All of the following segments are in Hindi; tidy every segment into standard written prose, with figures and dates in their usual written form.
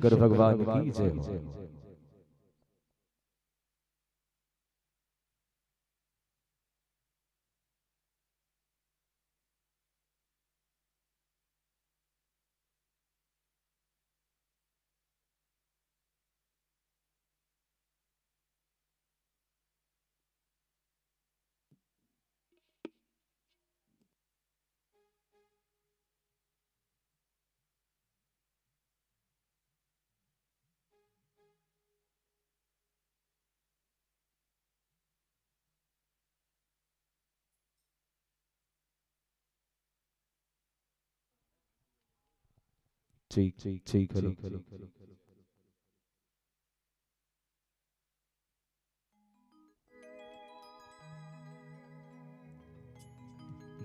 शंकर भगवान की जय हो। ठीक ठीक ठीक हेलो।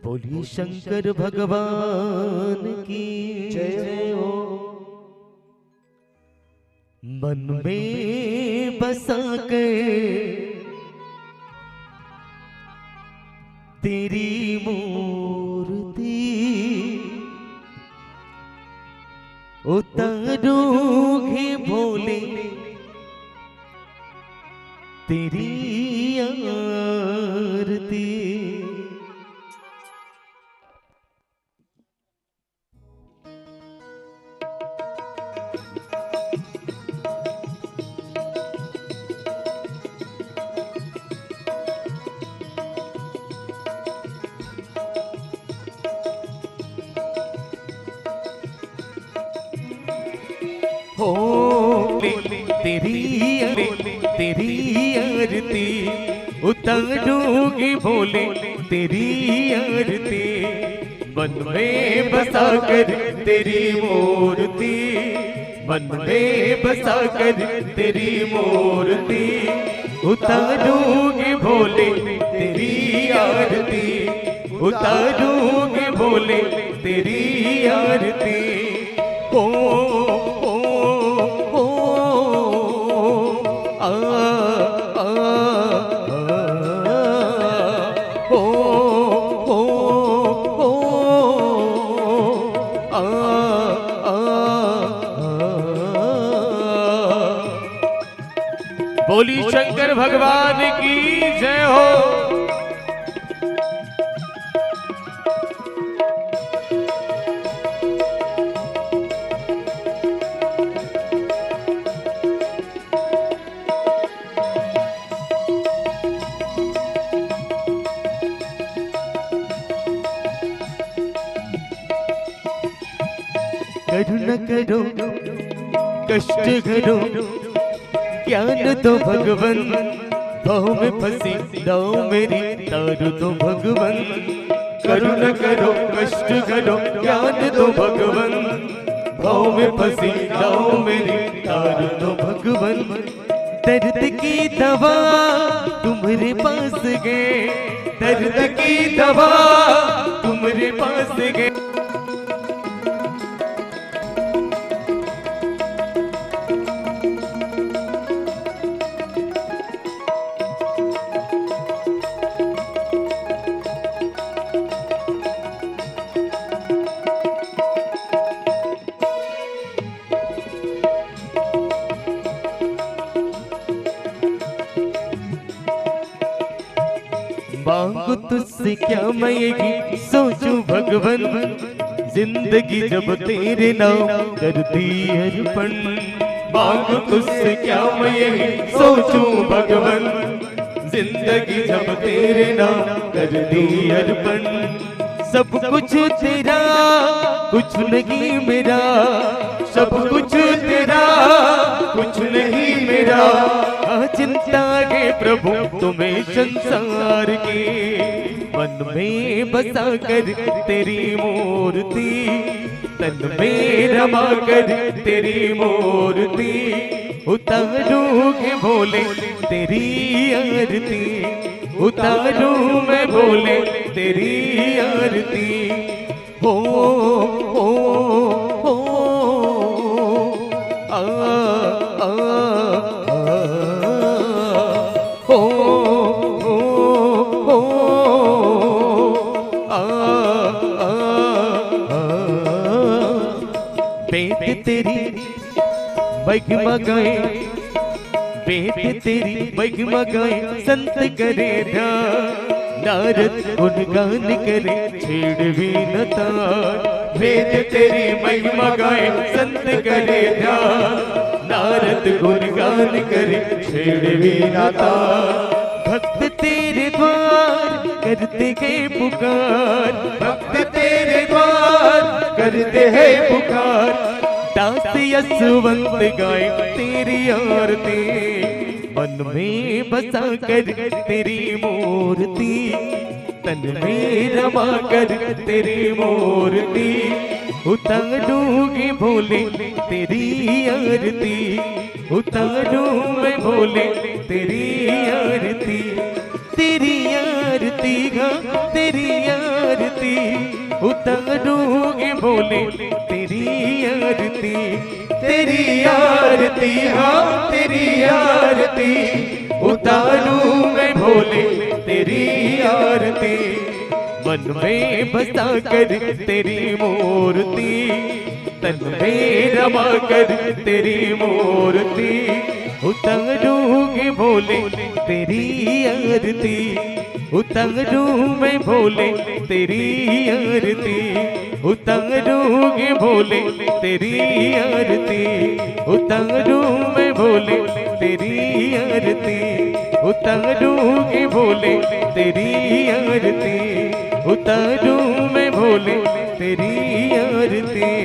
बोलिए शंकर भगवान की जय हो। मन में बसा कर तेरी मूर्ति उतारूंगी भोले तेरी आरती। हो तेरी आरती उतारूंगी भोले तेरी आरती। मन में बसा कर तेरी मूर्ति, मन में बसा कर तेरी मूर्ति उतारूंगी भोले तेरी आरती, उतारूंगी भोले तेरी आरती। ओ बोली शंकर भगवान की जय हो। करुणा करो कष्ट करो ज्ञान दो भगवन, भाव में फंसी दाओ मेरी तारू दो भगवन। करुणा करो कष्ट करो ज्ञान दो भगवन, भाव में फंसी दाओ मेरी तारू दो भगवन। दर्द की दवा तुम्हारे पास गए, दर्द की दवा तुम्हारे पास गए। मांगू तुझसे क्या मांगेगी सोचूं भगवन, जिंदगी जब तेरे नाम कर दी अर्पण। मांगू तुझसे क्या मांगेगी सोचूं भगवन, जिंदगी जब तेरे नाम कर दी अर्पण। सब कुछ तेरा कुछ नहीं मेरा, सब कुछ तेरा कुछ नहीं मेरा। चिंता के प्रभु तुम्हें संसार की, मन में बसा कर तेरी मूर्ति, तन में रमा कर तेरी मूर्ति उतारूंगे भोले तेरी आरती, उतारूं मैं भोले तेरी आरती। हो आ आ महिमा गाए, वेद तेरी महिमा गाए, संत करे ध्यान, नारद गुणगान करे छेड़ भी न तार। वेद तेरी महिमा गाए, संत करे ध्यान, नारद गुणगान करे छेड़ भी न तार। भक्त तेरे द्वार करते हैं पुकार, भक्त तेरे द्वार करते हैं पुकार, दास यशवंत गाए तेरी आरती, मन में बसा कर तेरी मूर्ति, तन में रमा कर तेरी मूर्ति, उतारूंगी भोले तेरी आरती, उतारूं मैं भोले तेरी आरती, तेरी आरती गा तेरी आरती, उतारूंगी भोले तेरी आरती, तेरी आरती हाँ तेरी आरती, उतारूं मैं भोले तेरी आरती, मन में बसा कर तेरी मूर्ति, तन में रमा कर तेरी मूर्ति, उतारूंगी भोले तेरी आरती, उतारूं मैं भोले तेरी आरती, उतारूंगी भोले तेरी आरती, उतारूं मैं भोले तेरी आरती, उतारूंगी भोले तेरी आरती, उतारूं मैं भोले तेरी आरती।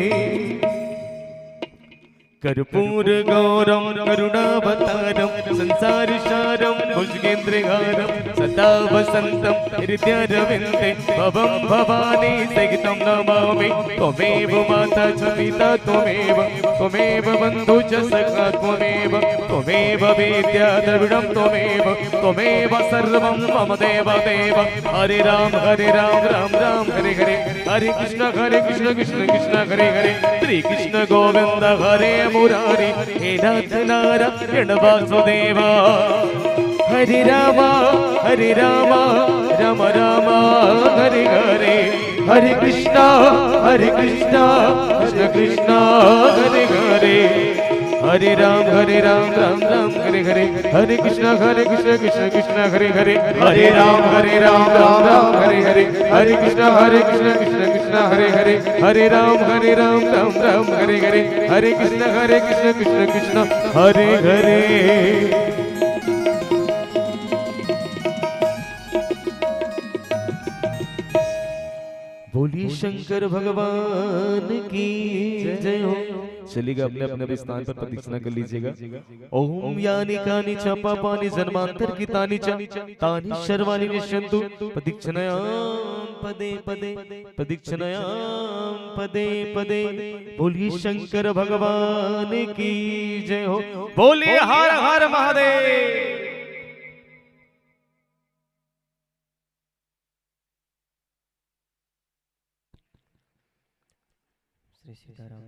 कर्पूर गौरम करुणावतारम संसार सारम भुजगेन्द्रहारम सदा वसंतम हृदयारविंदे भवं भवानी सहितं नमामि। त्वमेव माता च पिता त्वमेव, त्वमेव बन्धु च सखा त्वमेव, त्वमेव वेद्या द्रविणं त्वमेव, त्वमेव सर्वं मम देवदेव। हरे राम राम राम हरे हरे, हरे कृष्ण कृष्ण कृष्ण हरे हरे, श्री कृष्ण गोविंद हरे मुरारी, हे नाथ नारायण वासुदेवा। हरे राम राम राम हरे हरे, हरे कृष्णा कृष्ण कृष्ण हरे हरे, हरे राम राम हरे हरे, हरे कृष्ण कृष्ण कृष्ण हरे हरे, हरे राम राम हरे हरे, हरे कृष्ण कृष्ण कृष्ण हरे हरे, हरे राम राम हरे हरे, हरे कृष्ण कृष्ण कृष्ण हरे हरे। बोलिए शंकर भगवान की जय हो। चलिएगा अपने अपने स्थान पर प्रदक्षिणा कर लीजिएगा। ओम यानी कानी च पापानि जन्मांतर की तानि च तानि शर्वाणि निश्चन्तु प्रदक्षिणायां पदे पदे, प्रदक्षिणायां पदे पदे। बोलिए शंकर भगवान की जय हो। बोलिए हर हर महादेव। श्री सीताराम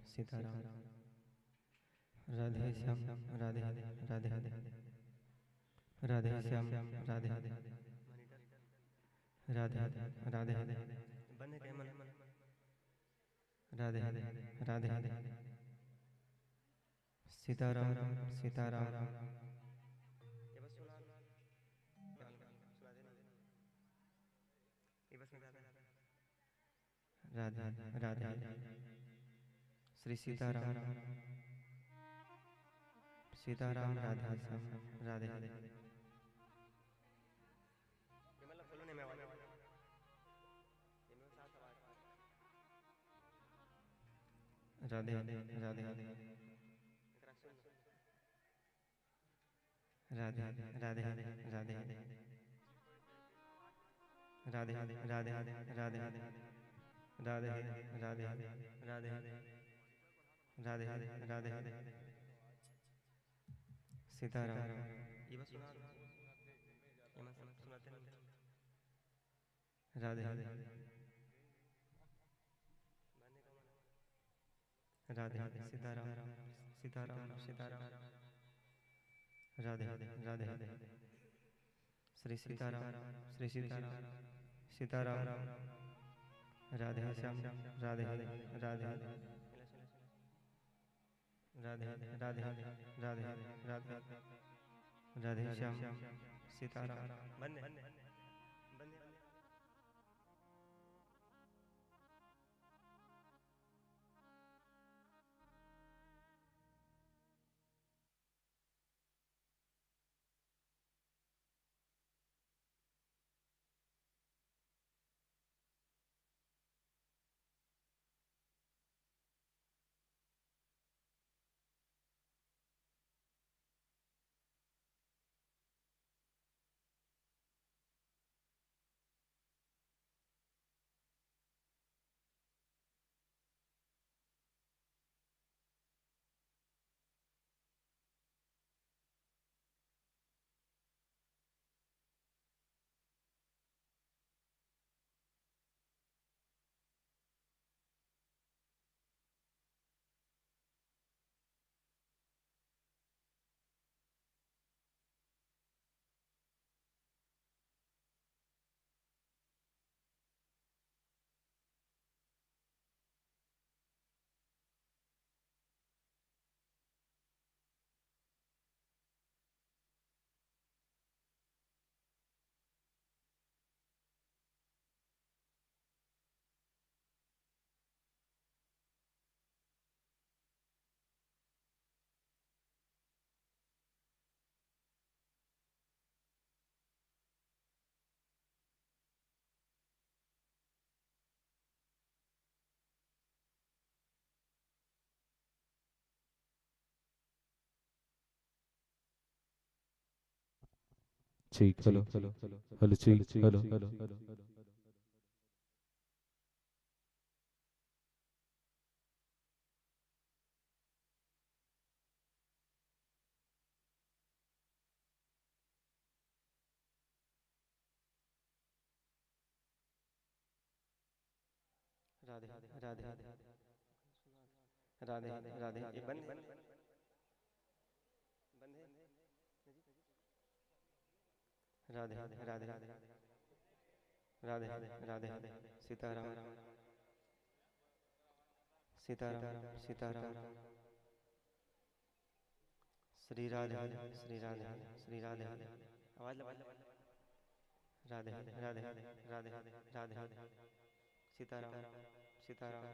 सीताराम, राधे श्याम राधे राधे राधे श्याम राधे राधे राधे राधे राधे राधे सीताराम सीताराम, राधे राधे श्री सीताराम सीताराम राधे श्याम राधे राधे राधे राधे राधे राधे राधे राधे राधे राधे राधे राधे राधे राधे राधे राधे सीताराम राधे राधे सीताराम सीताराम सीताराम राधे राधे श्री सीताराम श्री सीताराम सीताराम राधे श्याम राधे राधे राधे राधे राधे राधे राधे श्याम सीताराम। बंदे बंदे ठीक, हेलो हेलो, ठीक, हेलो। राधे राधे राधे राधे ये बंद बंद है। राधे राधे राधे राधे राधे सीताराम सीताराम सीताराम। श्री राधे श्री राधे श्री राधे आवाज लगा। राधे राधे राधे राधे सीताराम सीताराम।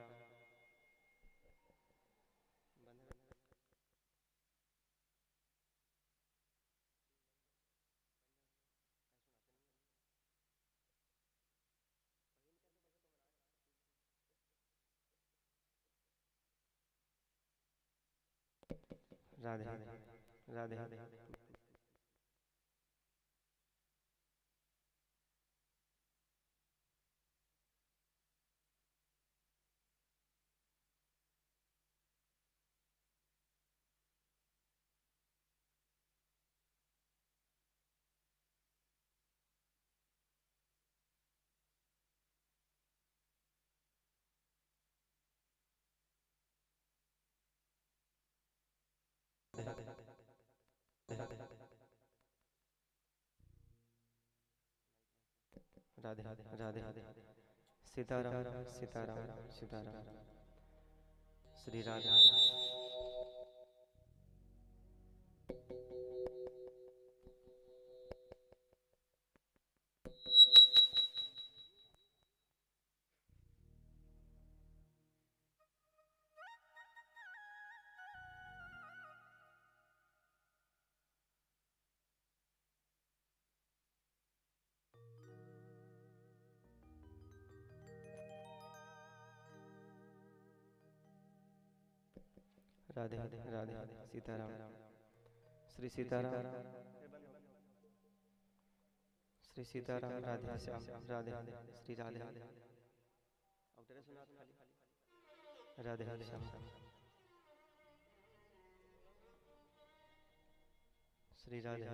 राधे राधे राधे राधे राधे राधे सीताराम सीताराम सीताराम। श्री राधे राधे राधे सीताराम। श्री सीताराम श्री सीताराम राधे श्याम राधे श्री राधे राधे राधे श्याम श्री राधे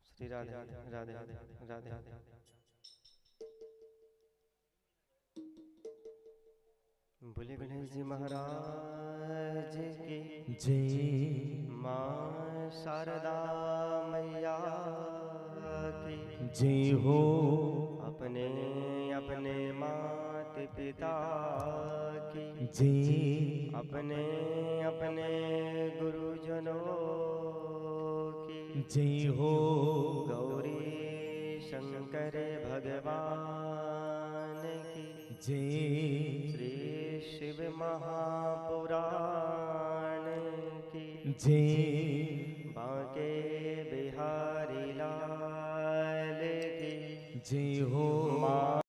श्री राधे राधे राधे राधे। बोले गणेश जी महाराज की जय माँ शारदा मैया की जय हो। अपने अपने माता पिता की जय अपने अपने गुरुजनों की जय हो गौरी शंकर भगवान की जय श्री शिव महापुराण की जय बांके बिहारी लाल की जय हो माँ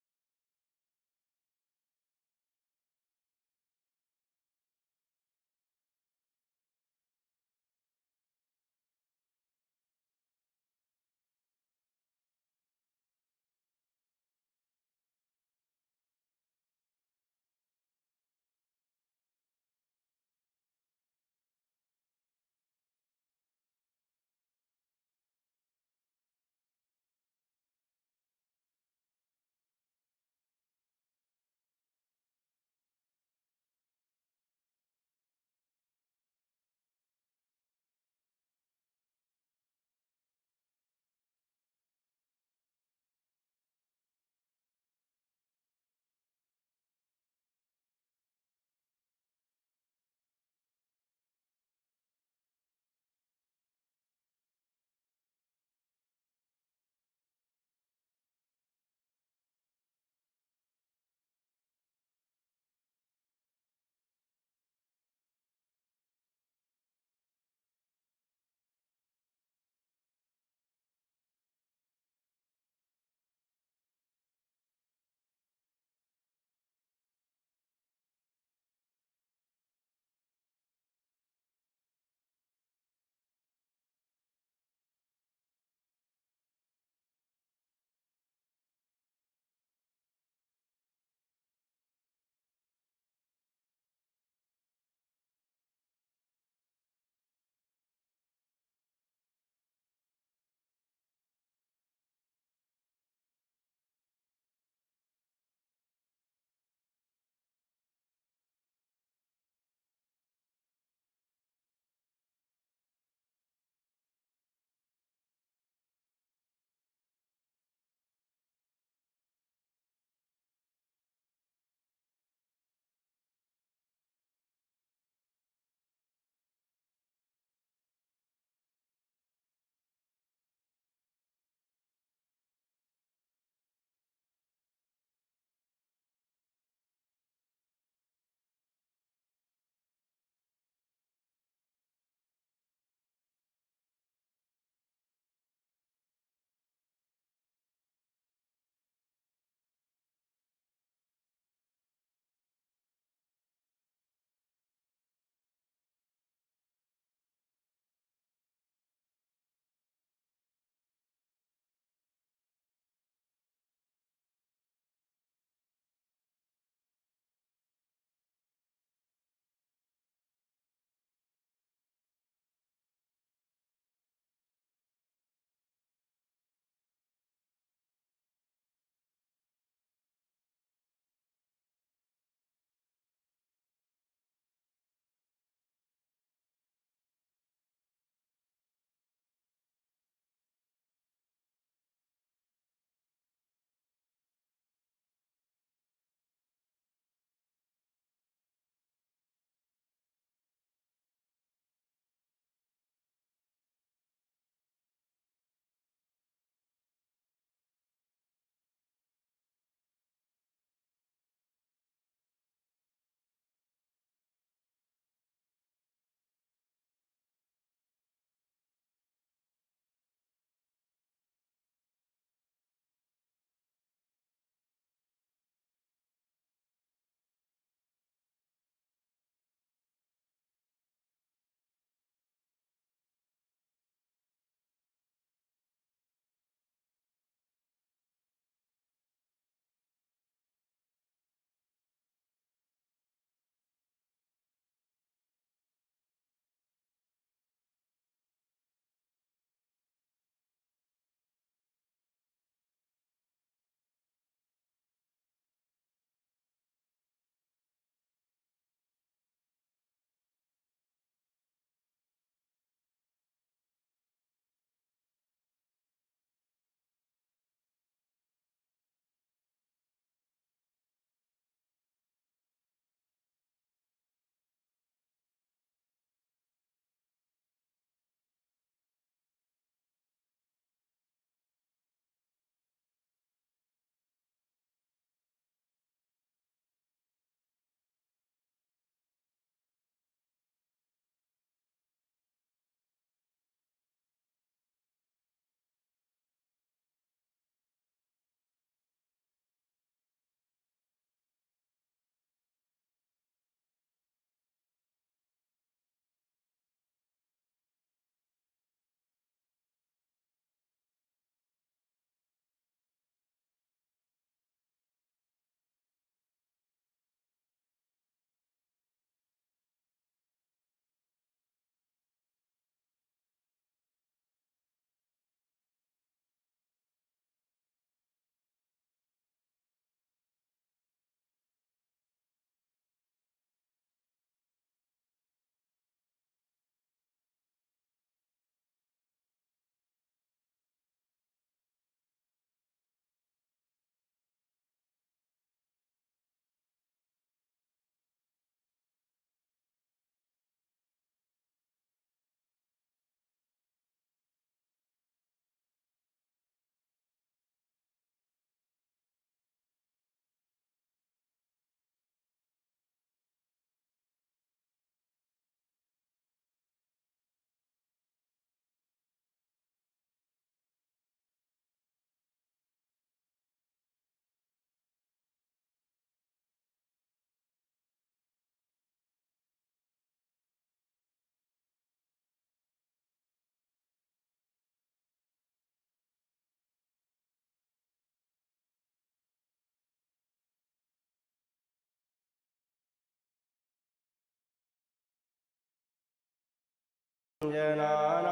जनाना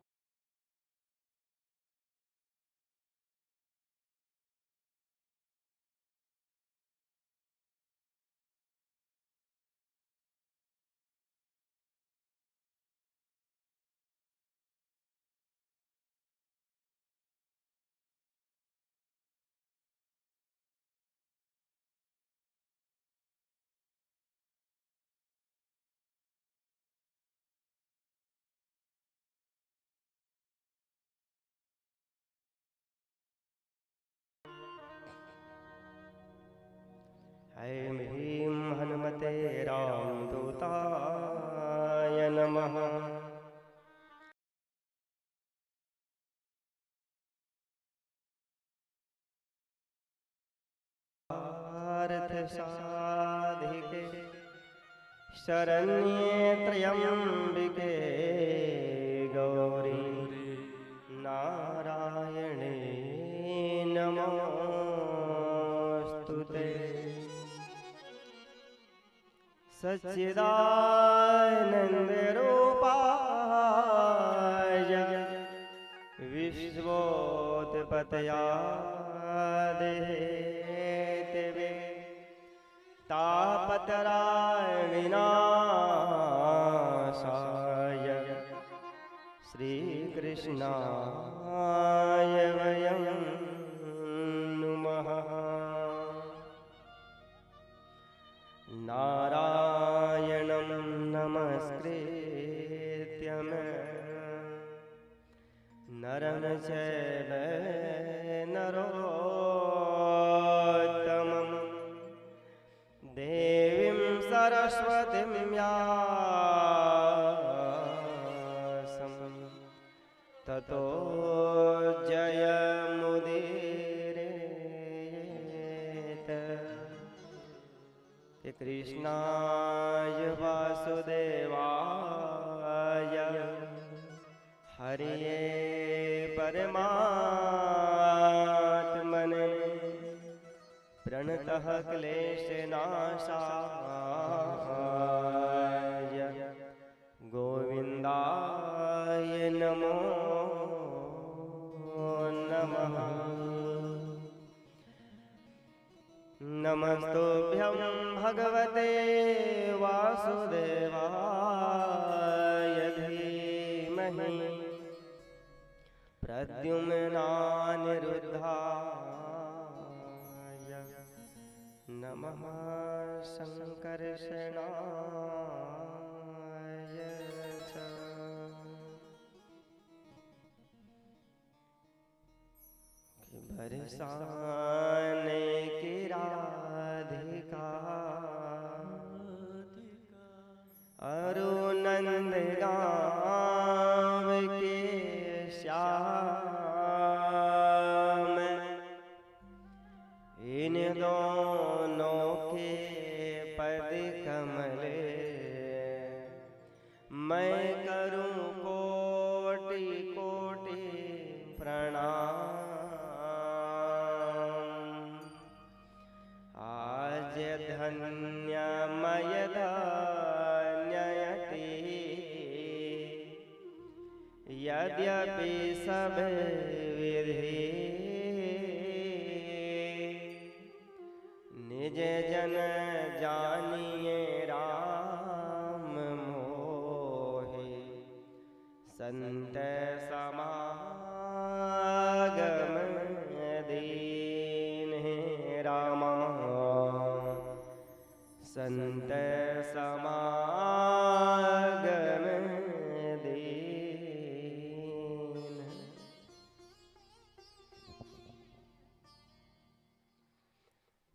ऐं ह्रीं हनुमते रामदूताय नमः। पार्थ साधिके शरण्ये त्र्यंबिके गौरी नारायणे नमोस्तुते। सच्चिदानंद रूपाय विश्वोत्पत्यादिहेतवे तापत्रय विनाशाय श्रीकृष्णाय वयं नुमः। नारायणं नमस्कृत्यं नरं चैव नरोत्तमं देवीं सरस्वतीं व्यासं ततो जयमुदीरयेत्। कृष्णाय वासुदेवाय हरिये परमात्मने प्रणतः क्लेशनाशाय गोविन्दाय नमो नमः। नमस्तुभ्यं भगवते वासुदेवाय धीमहि प्रद्युम्नानिरुद्धाय नमः। संकर्षणाय च बरसाने की राधिका अरुनंद गाँव के श्याम इन दोनों के पद कमले मैं करूं कोटि कोटि प्रणाम। आज धन्यमय धन्ययति यद्यपि सब विधि निज जन जानिए राम मोहि संत समागम दीन रामा संत समागम दीन।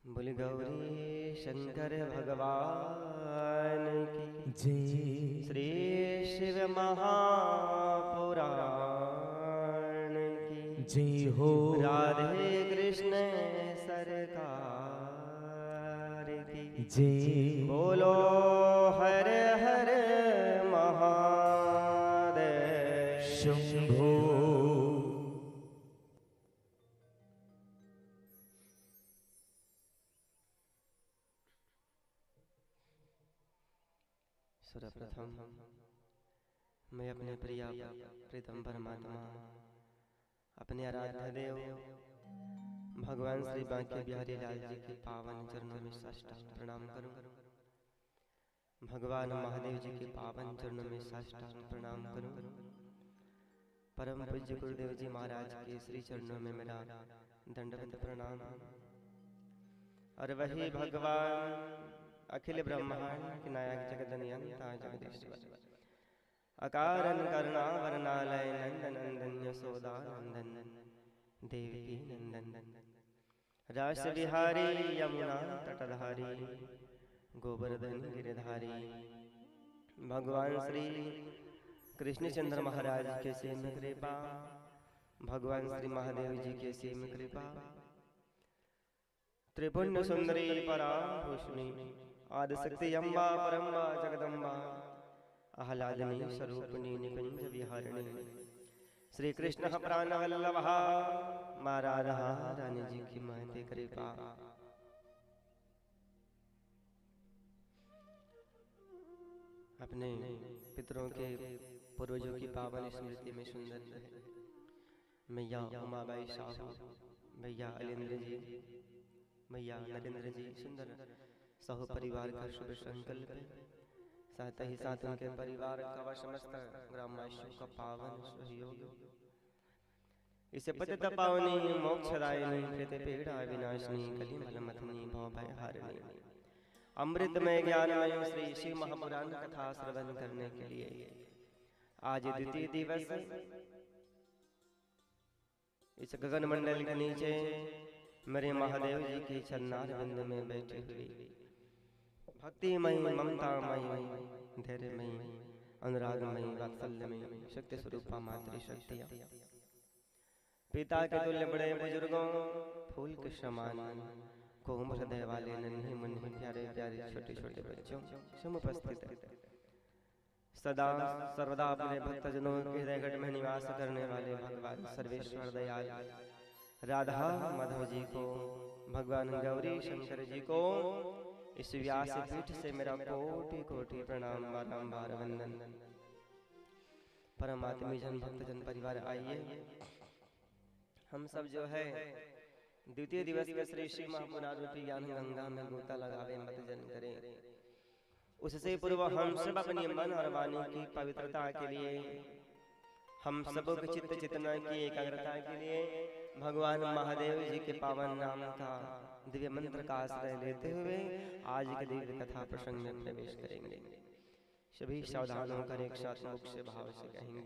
बोल गौरी शंकर भगवान की जय श्री शिव महापुराण की जय हो राधे कृष्ण सरकार की जय बोलो हर हर महादेव शंभो। सर्वप्रथम मैं अपने प्रिया प्रीतम परमात्मा अपने आराध्य देव भगवान श्री बांके बिहारी लाल जी के पावन चरणों में साष्टांग प्रणाम करूं। भगवान महादेव जी के पावन चरणों में साष्टांग प्रणाम करूं। परम पूज्य गुरुदेव जी महाराज के श्री चरणों में मेरा दंडवत प्रणाम। और वही भगवान अखिल ब्रह्मांड के नायक जगदनियंता जगदीश्वर अकारण करुणावरणालय नंदन नंदन यशोदा नंदन देवकी नंदन रास बिहारी यमुना तटधारी गोवर्धन गिरधारी भगवान श्री कृष्णचंद्र महाराज के सीम कृपा, भगवान श्री महादेव जी के सीम कृपा, त्रिपुण्य सुंदरी पराभूषणी आदिशक्ति अम्बा परम्बा जगदम्बा आह्लादनी स्वरूपिणी निकुंज विहारिणी श्री कृष्ण प्राण वल्लभा माँ राधा रानी जी की महती कृपा। अपने पितरों के पूर्वजों की पावन स्मृति में सुंदर रहे। मैया उमाबाई साहू, भैया अलेंद्र जी, भैया नरेंद्र जी सुंदर सह परिवार का शुभ संकल्प, साथ ही साथ उनके परिवार का व समस्त ग्रामवासियों का पावन सहयोग। इसे पतित पावनी मोक्षदायिनी कृत पीड़ा विनाशिनी कलिमल मथनी भव भय हारिणी अमृतमय ज्ञानमय श्री शिव महापुराण कथा श्रवण करने के लिए आज द्वितीय दिवस इस गगन मंडल के नीचे मेरे महादेव जी की चरणारविंद में बैठी हुई भक्तिमयी ममतामयी धैर्यमयी अनुरागमयी वात्सल्यमयी शक्ति स्वरूपा मातृ शक्तियां, पिता के तुल्य बड़े बुजुर्गों, फूल के समान कोमल हृदय वाले नन्हे मुन्ने प्यारे प्यारे छोटे छोटे बच्चों समुपस्थित सदा सर्वदा अपने भक्तजनों के हृदय गढ़ में निवास करने वाले भगवान सर्वेश्वर दयाल राधा माधव जी को, भगवान गौरी शंकर जी को इस व्यास पीठ से मेरा कोटि कोटि प्रणाम बारंबार वंदन। परमात्मी जन भक्तजन परिवार आइए, हम सब जो है द्वितीय दिवस में श्री शिव महापुराण रूपी ज्ञान गंगा में गोता लगावे मत जन करें। उससे पूर्व हम सब अपनी मन और वाणी की पवित्रता के लिए, हम सबों के चित्त चेतना की एकाग्रता के लिए भगवान महादेव जी के पावन नाम का दिव्य मंत्र का आश्रय लेते हुए आज के दिव्य कथा प्रसंग में प्रवेश करेंगे। सभी सावधान होकर एक साथ मुख से भाव से कहेंगे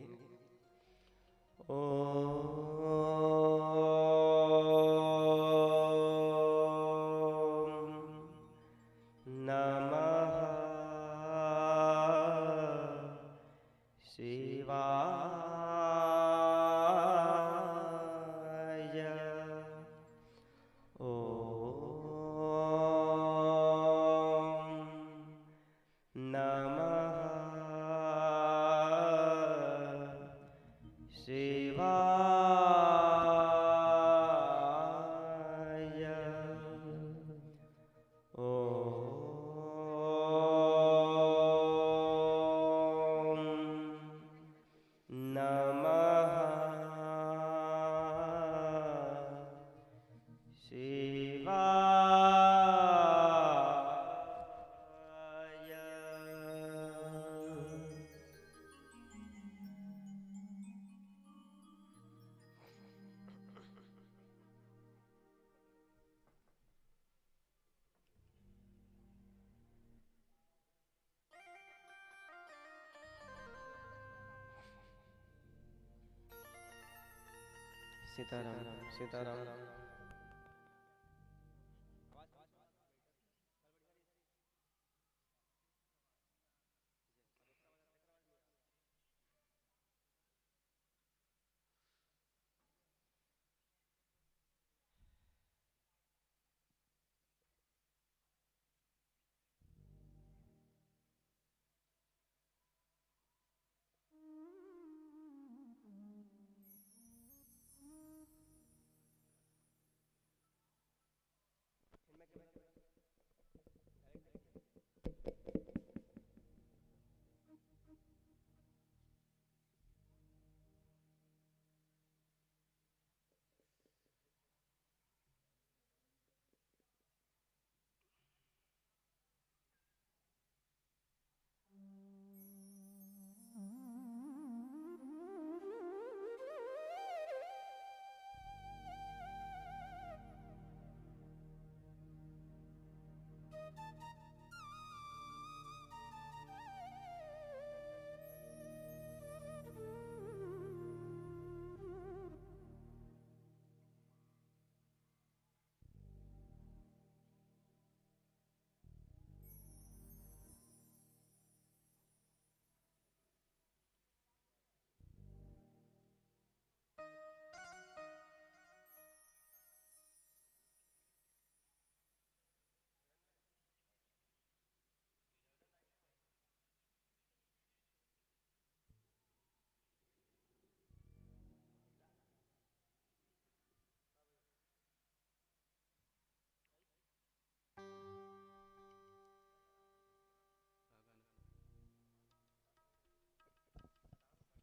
नमः शिवाय। ओम नमः शिवाय। ओम नमः शिवाय। सीताराम सीताराम।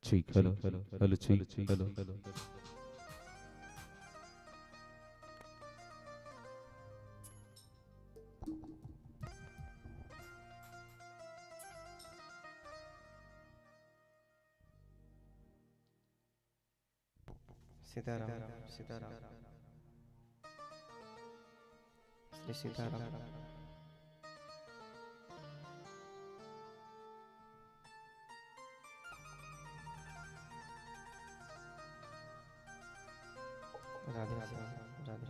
ठीक, हेलो हेलो, ठीक, हेलो। सीताराम सीताराम श्री सीताराम। राधे राधे राधे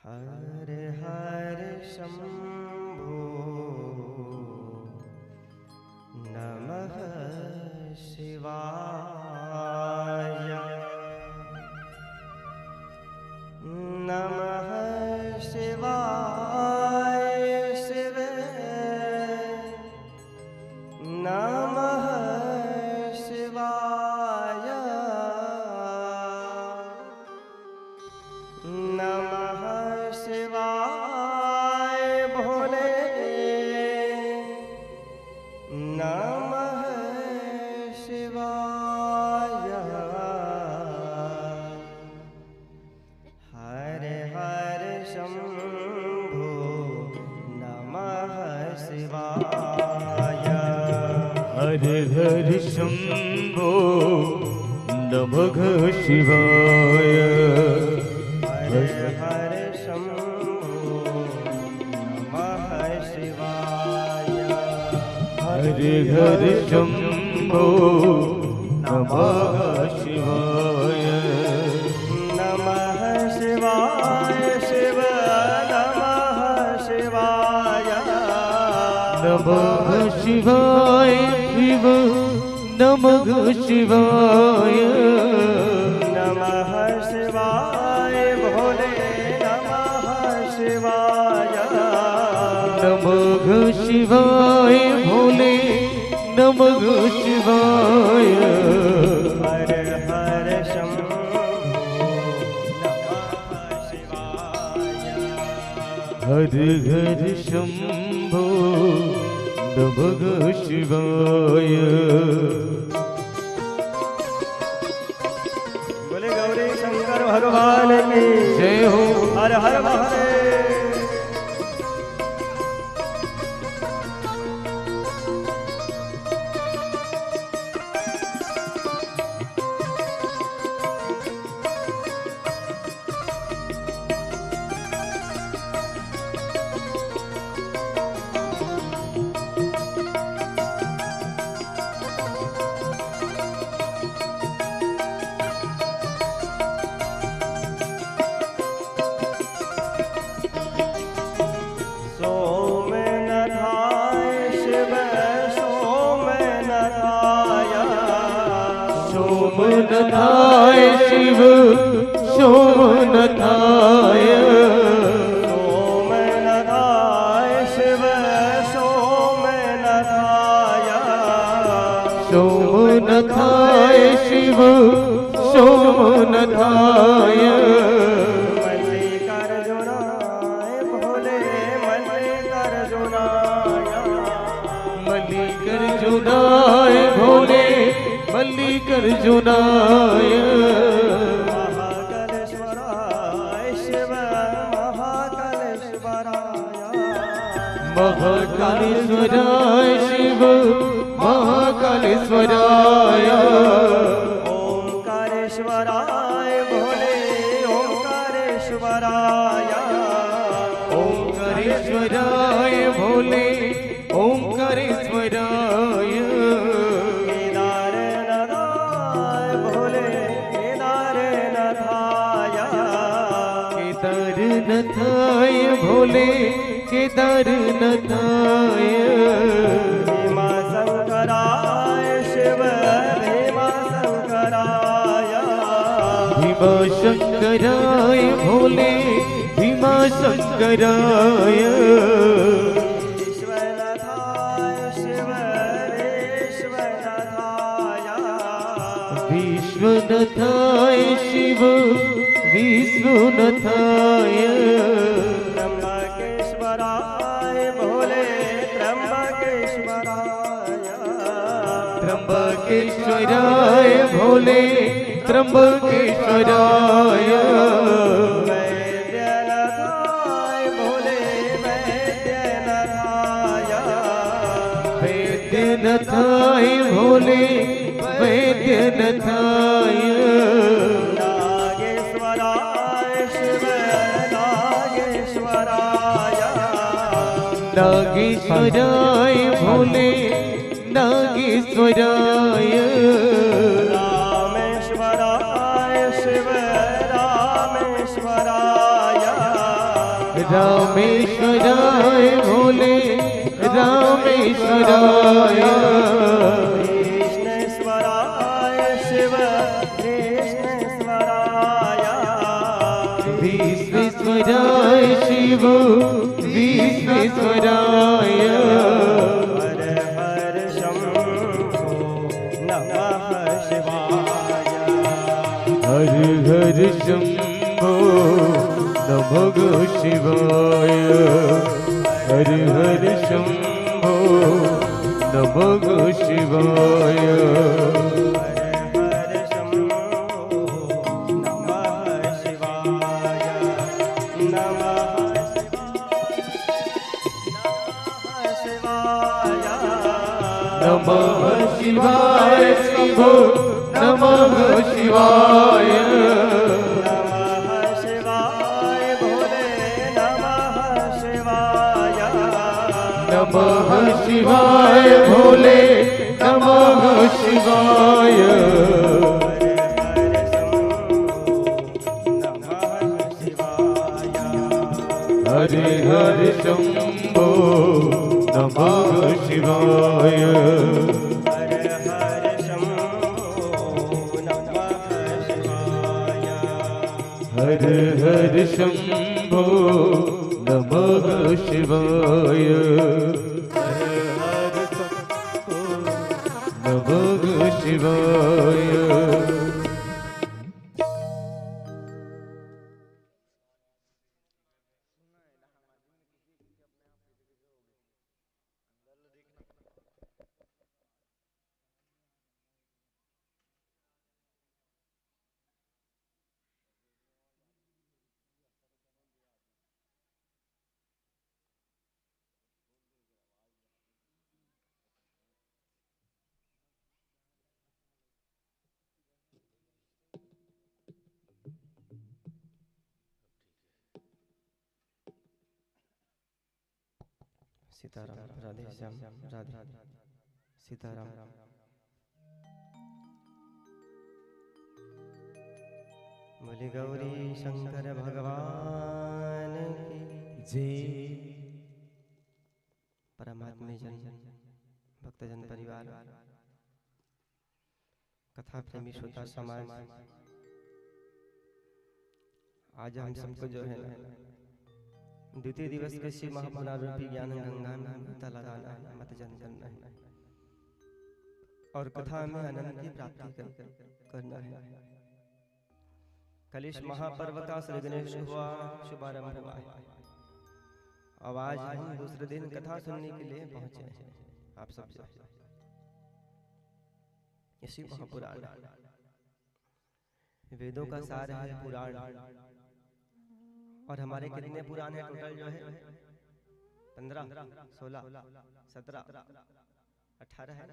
हरे हरे शंभो नमः शिवाय नमः शिवाय शिव नमः शिवाय नमः शिवाय भोले नमः शिवाय हरे हरे शंभो नमः शिवाय हरे हरे शंभो नमः शिवाय हरे हरे शंभो नमः शिवाय हरे हरे शंभो नमः शिवाय नमः शिवाय शिव नमः शिवाय नमः शिवाय शिव नमः शिवाय नमः शिवाय भोले नमः शिवाय नमः शिवाय भोले नमः शिवाय हरे हरे शंभो नमः शिवाय हरे हरे शंभो नमः शिवाय बोले गौरी शंकर भगवान की जय हो। हर हर महादेव। सोमनाथाय शिव सोमनाथाय सोमनाथाय शिव सोमनाथाय सोमनाथाय शिव सोमनाथाय मल्लिकार्जुनाय भोले मल्लिकार्जुनाय मल्लिकार्जुनाय भोले मल्लिकार्जुनाय महाकालेश्वराय शिव महाकालेश्वराय महाकालेश्वराय शिव महाकालेश्वराय ओंकारेश्वराय भोले ओंकारेश्वराय ओंकारेश्वराय भोले ओंकारेश्वराय केदारनाथाय भोले केदारनाथाय केदारनाथाय भोले केदारनाथाय भीमाशंकराय शिव भीमाशंकराय भीमाशंकराय भोले भीमाशंकराय विश्वनाथाय शिव विश्वनाथाय विश्वनाथाय शिव विश्वनाथाय त्र्यंबकेश्वराय भोले त्र्यंबकेश्वराय त्र्यंबकेश्वराय भोले त्र्यंबकेश्वराय वैद्यनाथाय भोले वैद्यनाथाय वैद्यनाथाय भोले वैद्यनाथाय नागेश्वराय शिव नागेश्वराय नागेश्वराय भोले नागेश्वराय रामेश्वराय शिव रामेश्वराय रामेश्वराय भोले रामेश्वराय कृष्णेश्वराय शिव कृष्णेश्वराय विश्वेश्वराय शिव विश्वेश्वराय हर हर शंभो नमः शिवाय हर हर शंभो नमः शिवाय हर हर शंभो नमः शिवाय हर शंभो नमः शिवाय नमः शिवाय नमः शिवाय शंभो नमः शिवाय नमः शिवाय भोले नमः शिवाय नमः शिवाय भोले नमः शिवाय हरे हर शंभो नमः शिवाय हर हर शंभो नमः शिवाय हर हर शंभो नमः शिवाय नमः शिवाय सीताराम राधे श्याम राधे सीताराम बोले गौरी शंकर भगवान की जय परमात्मा जन भक्तजन परिवार कथा प्रेमी श्रोता समाज आज हम सबको जो है द्वितीय दिवस के शिव महापुराण रूपी ज्ञान गंगा में गोता लगाना है, मत जन करना है और कथा में आनंद की प्राप्ति करना है। कलिश महापर्व का श्री गणेश हुआ शुभारंभ हुआ है। अब आज हम दूसरे दिन कथा सुनने के लिए पहुंचे हैं आप सब से। इसी महापुराण वेदों का सार है पुराण। और हमारे कितने पुराण है टोटल जो है 15 16 17 18 है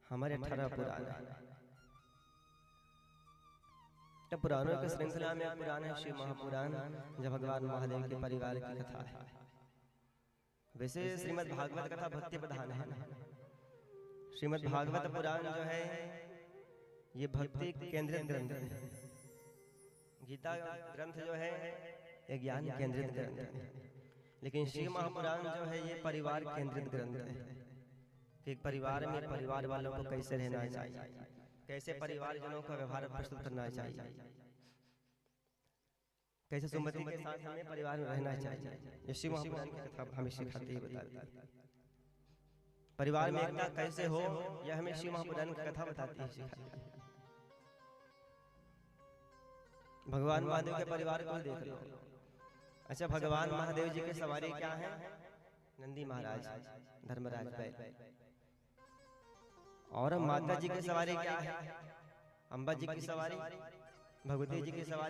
हमारे 18 पुराण है। पुराणों की श्रृंखला में पुराण है शिव महापुराण जो भगवान महादेव के परिवार की कथा है। वैसे श्रीमद् भागवत कथा भक्ति प्रधान है ना। श्रीमद् भागवत पुराण जो है ये भक्ति केंद्रित ग्रंथ है। गीता ग्रंथ जो है ये ज्ञान केंद्रित ग्रंथ है। लेकिन शिव महापुराण जो है ये परिवार केंद्रित ग्रंथ है कि एक परिवार में परिवार वालों को कैसे रहना चाहिए, कैसे परिवारजनों का व्यवहार प्रस्तुत करना चाहिए, कैसे सुमति के साथ हमें परिवार में रहना चाहिए। ये शिव महापुराण की कथा हमें सिखाती है, बताती है। परिवार में एकता कैसे हो यह हमें शिव महापुराण की कथा बताती है, सिखाती है। भगवान महादेव के परिवार को देख लो। अच्छा, भगवान महादेव जी के सवारी क्या है? नंदी महाराज, धर्मराज बैल। और माता जी की सवारी क्या है? अम्बा जी की सवारी, भगवती जी की सवारी